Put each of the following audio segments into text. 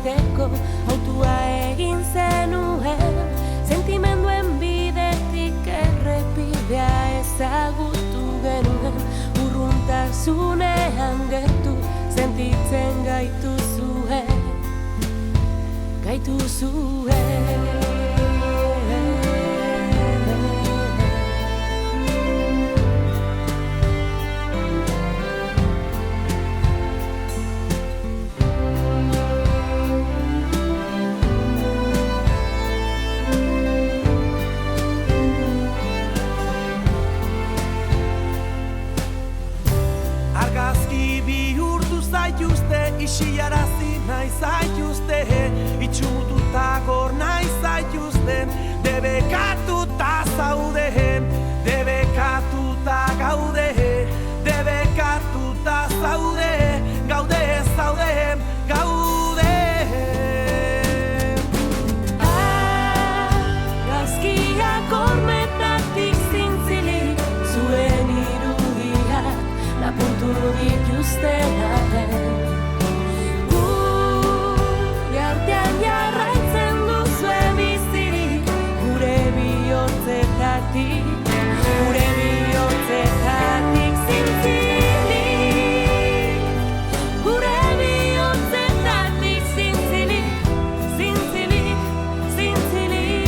joateko autua egin zenuen, sentimenduen bidetik errepidea ezagutu genuen, urruntasunean gertu sentitzen gaituzue. Argazki bihurtu zaituzte, isiarazi nahi zaituzte, itxututa gor nahi zaituzten, debekatuta zaudehen, debekatuta gaude, debekatuta zaude, gaude zaudehen, gaude. Argazkiak hormetatik zintzilik, zuen irudiak lapurtu dituzten arren. Gure artean jarraitzen duzue bizirik, gure bihotzetatik zintzilik, gure bihotzetatik zintzilik, zintzilik, zintzilik.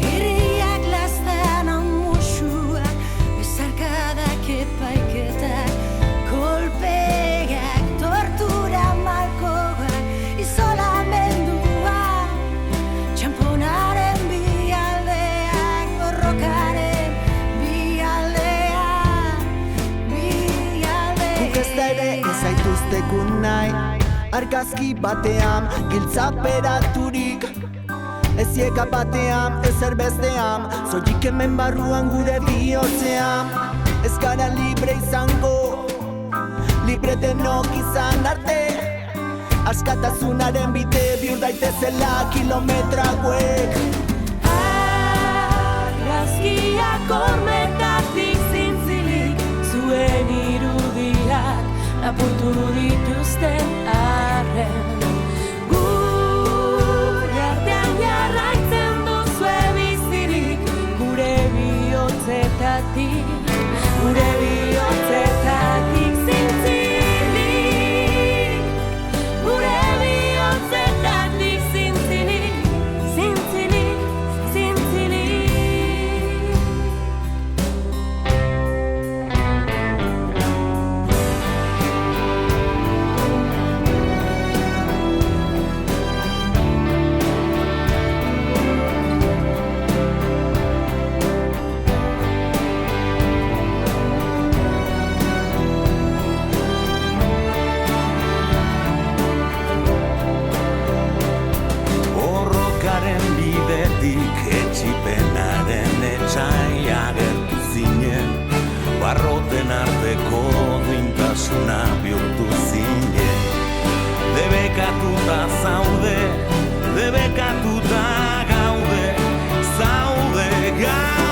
Herriak lastean amusuak, bezarkadak epaiketak, kolpeak, tortura malkoak, isolamendua, txamponaren bialdeak, borrokaren bialdeak, Guk ez da ere ez zaituztekun nahi, argazki batean, giltzaperaturik. Ezieka batean, ezer bestean, zoik hemen barruan gure bihotzean. Ez gara libre izango, libre denok izan arte. Askatasunaren bide bihur daitezela kilometra hauek. Argazkiak hormetatik zintzilik, zuen irudiak lapurtu dituzten arren. Gure artean jarraitzen duzue bizirik, gure bihotzetatik zintzilik, gure bihotzetatik zintzilik, zintzilik, zintzilik. Borrokaren bidetik etxipenaren etxai agertu zinen, barroten arteko duintasuna bihurtu zinen. Debekatuta zaude, debekatuta gaude, zaude gaude.